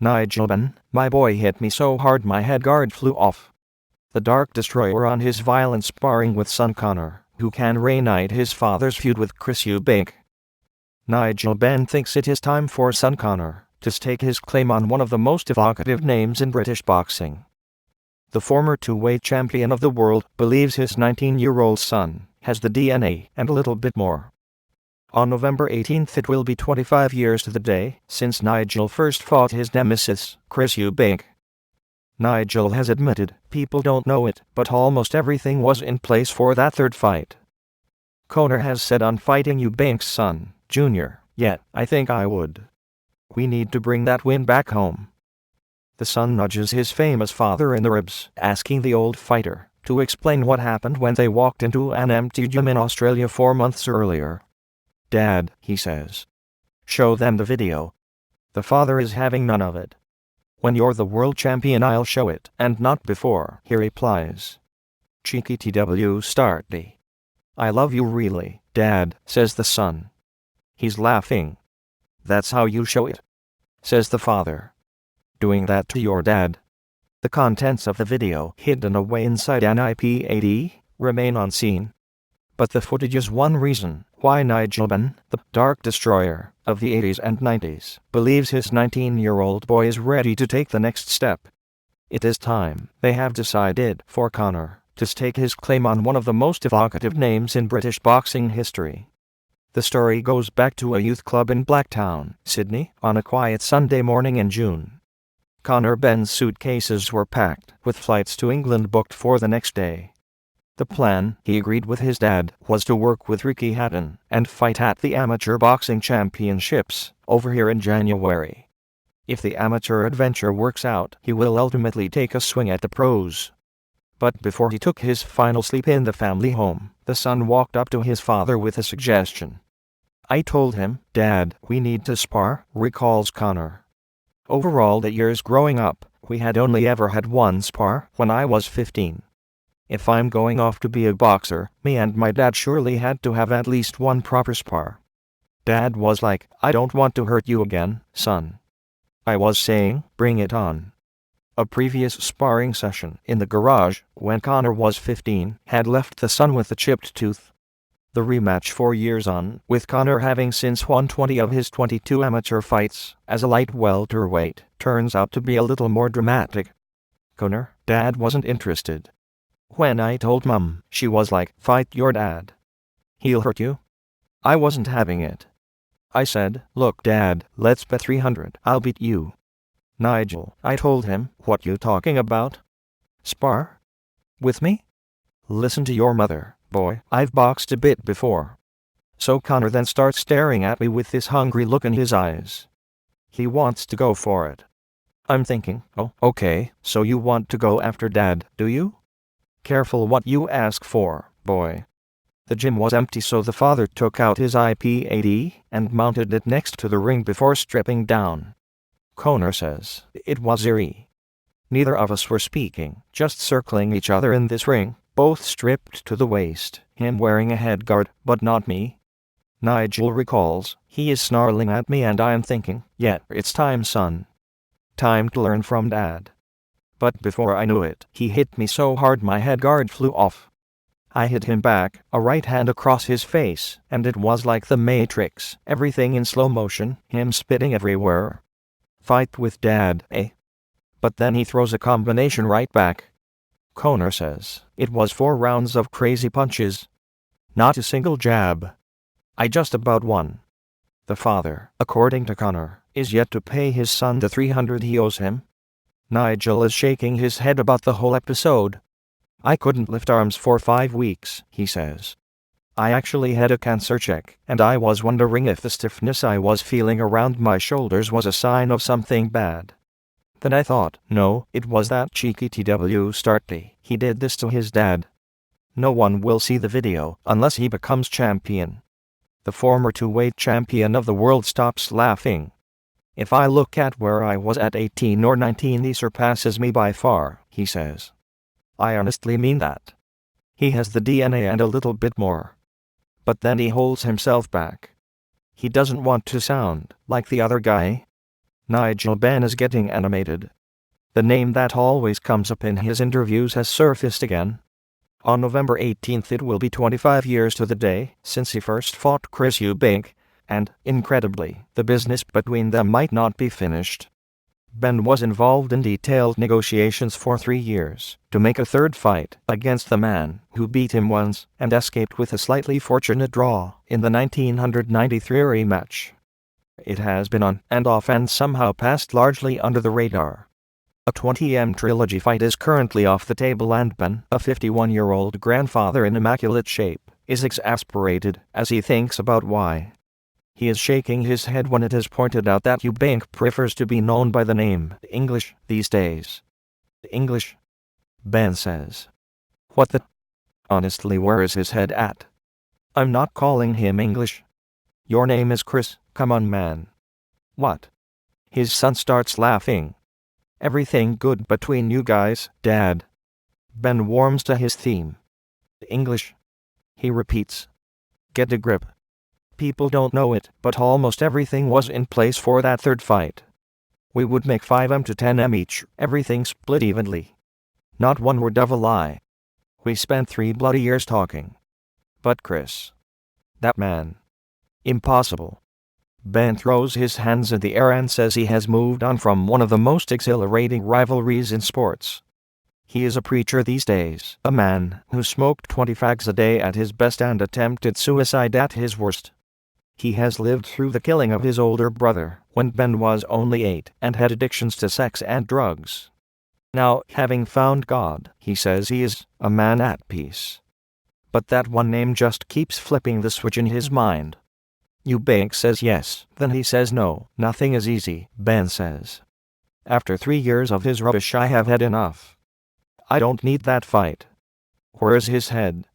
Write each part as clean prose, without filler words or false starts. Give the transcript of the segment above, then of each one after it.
Nigel Benn, my boy hit me so hard my headguard flew off. The Dark Destroyer on his violent sparring with son Conor, who can reignite his father's feud with Chris Eubank. Nigel Benn thinks it is time for son Conor to stake his claim on one of the most evocative names in British boxing. The former two-weight champion of the world believes his 19-year-old son has the DNA and a little bit more. On November 18th it will be 25 years to the day since Nigel first fought his nemesis, Chris Eubank. Nigel has admitted, people don't know it, but almost everything was in place for that third fight. Conor has said on fighting Eubank's son, Jr., "Yet, I think I would. We need to bring that win back home." The son nudges his famous father in the ribs, asking the old fighter to explain what happened when they walked into an empty gym in Australia 4 months earlier. "Dad," he says, "show them the video." The father is having none of it. "When you're the world champion I'll show it, and not before," he replies. "Cheeky TW start me. I love you really, Dad," says the son. He's laughing. "That's how you show it," says the father. "Doing that to your dad?" The contents of the video, hidden away inside an IP-80, remain unseen. But the footage is one reason why Nigel Benn, the Dark Destroyer of the 80s and 90s, believes his 19-year-old boy is ready to take the next step. It is time, they have decided, for Conor to stake his claim on one of the most evocative names in British boxing history. The story goes back to a youth club in Blacktown, Sydney, on a quiet Sunday morning in June. Conor Benn's suitcases were packed, with flights to England booked for the next day. The plan, he agreed with his dad, was to work with Ricky Hatton and fight at the Amateur Boxing Championships over here in January. If the amateur adventure works out, he will ultimately take a swing at the pros. But before he took his final sleep in the family home, the son walked up to his father with a suggestion. "I told him, Dad, we need to spar," recalls Conor. "Over all the years growing up, we had only ever had one spar when I was 15. If I'm going off to be a boxer, me and my dad surely had to have at least one proper spar." Dad was like, "I don't want to hurt you again, son." I was saying, "Bring it on." A previous sparring session in the garage, when Conor was 15, had left the son with a chipped tooth. The rematch 4 years on, with Conor having since won 20 of his 22 amateur fights as a light welterweight, turns out to be a little more dramatic. Conor, Dad wasn't interested. When I told Mum, she was like, "Fight your dad. He'll hurt you." I wasn't having it. I said, "Look, Dad, let's bet 300, I'll beat you." "Nigel," I told him, "what you talking about? Spar? With me? Listen to your mother, boy, I've boxed a bit before." So Conor then starts staring at me with this hungry look in his eyes. He wants to go for it. I'm thinking, oh, okay, so you want to go after Dad, do you? Careful what you ask for, boy. The gym was empty, so the father took out his IP-80 and mounted it next to the ring before stripping down. Conor says, "It was eerie. Neither of us were speaking, just circling each other in this ring, both stripped to the waist, him wearing a headguard, but not me." Nigel recalls, he is snarling at me and I am thinking, yeah, it's time, son. Time to learn from Dad. But before I knew it, he hit me so hard my headguard flew off. I hit him back, a right hand across his face, and it was like the Matrix, everything in slow motion, him spitting everywhere. Fight with Dad, eh? But then he throws a combination right back. Conor says, "It was 4 rounds of crazy punches. Not a single jab. I just about won." The father, according to Conor, is yet to pay his son the 300 he owes him. Nigel is shaking his head about the whole episode. "I couldn't lift arms for 5 weeks, he says. "I actually had a cancer check, and I was wondering if the stiffness I was feeling around my shoulders was a sign of something bad. Then I thought, no, it was that cheeky TW Startley. He did this to his dad. No one will see the video unless he becomes champion." The former two-weight champion of the world stops laughing. "If I look at where I was at 18 or 19, he surpasses me by far," he says. I honestly mean that. He has the DNA and a little bit more. But then he holds himself back. He doesn't want to sound like the other guy. Nigel Benn is getting animated. The name that always comes up in his interviews has surfaced again. On November 18th it will be 25 years to the day since he first fought Chris Eubank, and, incredibly, the business between them might not be finished. Ben was involved in detailed negotiations for 3 years to make a third fight against the man who beat him once and escaped with a slightly fortunate draw in the 1993 rematch. It has been on and off and somehow passed largely under the radar. A 20M trilogy fight is currently off the table and Ben, a 51-year-old grandfather in immaculate shape, is exasperated as he thinks about why. He is shaking his head when it is pointed out that Eubank prefers to be known by the name English these days. English? Ben says. What the? Honestly, where is his head at? I'm not calling him English. Your name is Chris, come on man. What? His son starts laughing. Everything good between you guys, Dad? Ben warms to his theme. English? He repeats. Get a grip. People don't know it, but almost everything was in place for that third fight. We would make 5M to 10M each, everything split evenly. Not one word of a lie. We spent 3 bloody years talking. But Chris. That man. Impossible. Ben throws his hands in the air and says he has moved on from one of the most exhilarating rivalries in sports. He is a preacher these days, a man who smoked 20 fags a day at his best and attempted suicide at his worst. He has lived through the killing of his older brother when Ben was only 8 and had addictions to sex and drugs. Now, having found God, he says he is a man at peace. But that one name just keeps flipping the switch in his mind. Eubank says yes, then he says no, nothing is easy, Ben says. After 3 years of his rubbish I have had enough. I don't need that fight. Where's his head?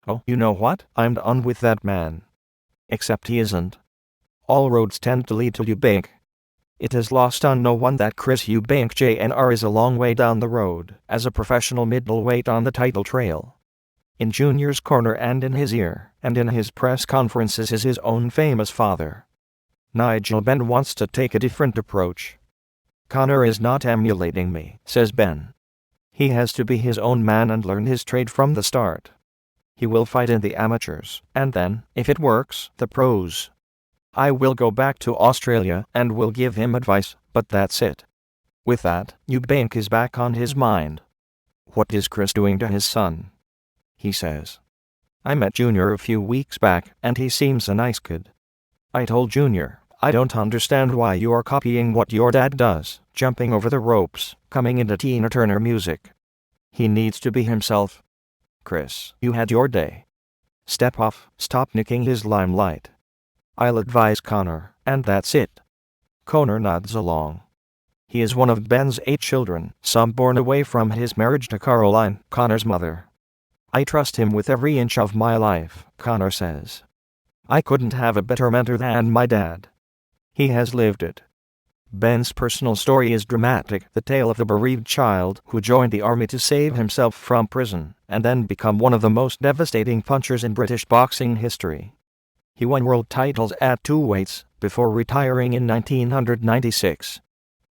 Oh, you know what? I'm done with that man. Except he isn't. All roads tend to lead to Eubank. It is lost on no one that Chris Eubank Jr. is a long way down the road as a professional middleweight on the title trail. In Junior's corner and in his ear, and in his press conferences is his own famous father. Nigel Benn wants to take a different approach. Conor is not emulating me, says Ben. He has to be his own man and learn his trade from the start. He will fight in the amateurs, and then, if it works, the pros. I will go back to Australia and will give him advice, but that's it. With that, Eubank is back on his mind. What is Chris doing to his son? He says. I met Junior a few weeks back, and he seems a nice kid. I told Junior, I don't understand why you are copying what your dad does, jumping over the ropes, coming into Tina Turner music. He needs to be himself. Chris, you had your day. Step off, stop nicking his limelight. I'll advise Conor, and that's it. Conor nods along. He is one of Ben's 8 children, some born away from his marriage to Caroline, Conor's mother. I trust him with every inch of my life, Conor says. I couldn't have a better mentor than my dad. He has lived it. Ben's personal story is dramatic, the tale of the bereaved child who joined the army to save himself from prison, and then become one of the most devastating punchers in British boxing history. He won world titles at 2 weights, before retiring in 1996.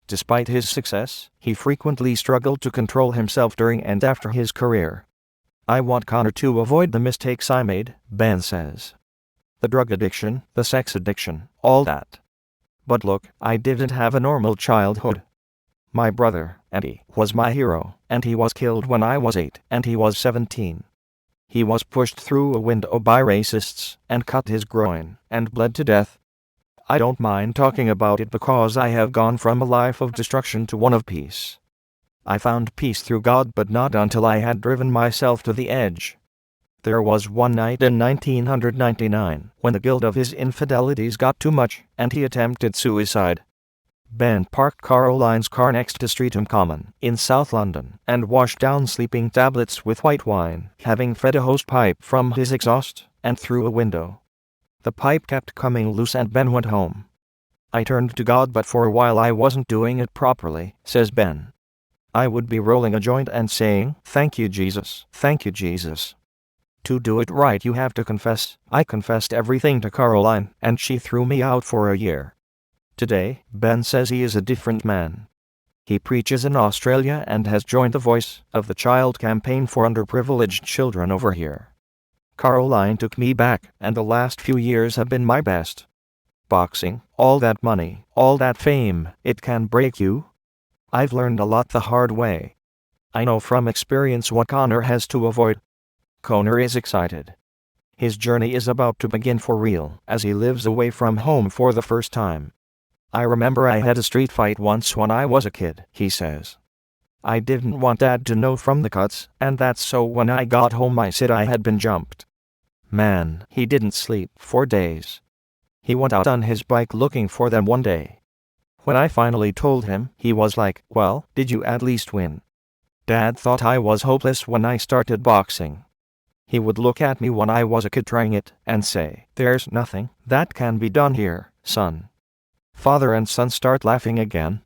Despite his success, he frequently struggled to control himself during and after his career. I want Conor to avoid the mistakes I made, Ben says. The drug addiction, the sex addiction, all that. But look, I didn't have a normal childhood. My brother, Eddie, was my hero, and he was killed when I was 8, and he was 17. He was pushed through a window by racists, and cut his groin, and bled to death. I don't mind talking about it because I have gone from a life of destruction to one of peace. I found peace through God, but not until I had driven myself to the edge. There was one night in 1999 when the guilt of his infidelities got too much, and he attempted suicide. Ben parked Caroline's car next to Streatham Common in South London and washed down sleeping tablets with white wine, having fed a hose pipe from his exhaust and through a window. The pipe kept coming loose and Ben went home. I turned to God, but for a while I wasn't doing it properly, says Ben. I would be rolling a joint and saying, "Thank you, Jesus, thank you, Jesus." To do it right you have to confess. I confessed everything to Caroline, and she threw me out for a year. Today, Ben says he is a different man. He preaches in Australia and has joined the Voice of the Child campaign for underprivileged children over here. Caroline took me back, and the last few years have been my best. Boxing, all that money, all that fame, it can break you. I've learned a lot the hard way. I know from experience what Conor has to avoid. Conor is excited. His journey is about to begin for real, as he lives away from home for the first time. I remember I had a street fight once when I was a kid, he says. I didn't want Dad to know from the cuts, and that's so when I got home I said I had been jumped. Man, he didn't sleep for days. He went out on his bike looking for them one day. When I finally told him, he was like, "Well, did you at least win?" Dad thought I was hopeless when I started boxing. He would look at me when I was a kid trying it, and say, "There's nothing that can be done here, son." Father and son start laughing again.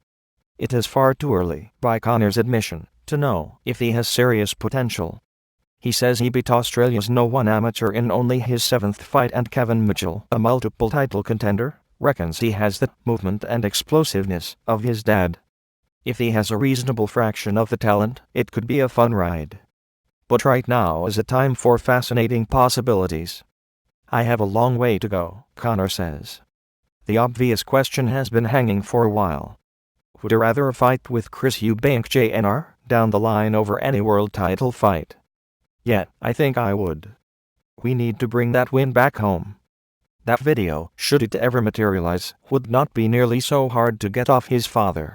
It is far too early, by Conor's admission, to know if he has serious potential. He says he beat Australia's #1 amateur in only his 7th fight, and Kevin Mitchell, a multiple title contender, reckons he has the movement and explosiveness of his dad. If he has a reasonable fraction of the talent, it could be a fun ride. But right now is a time for fascinating possibilities. I have a long way to go, Conor says. The obvious question has been hanging for a while. Would you rather fight with Chris Eubank Jr. down the line over any world title fight? Yeah, I think I would. We need to bring that win back home. That video, should it ever materialize, would not be nearly so hard to get off his father.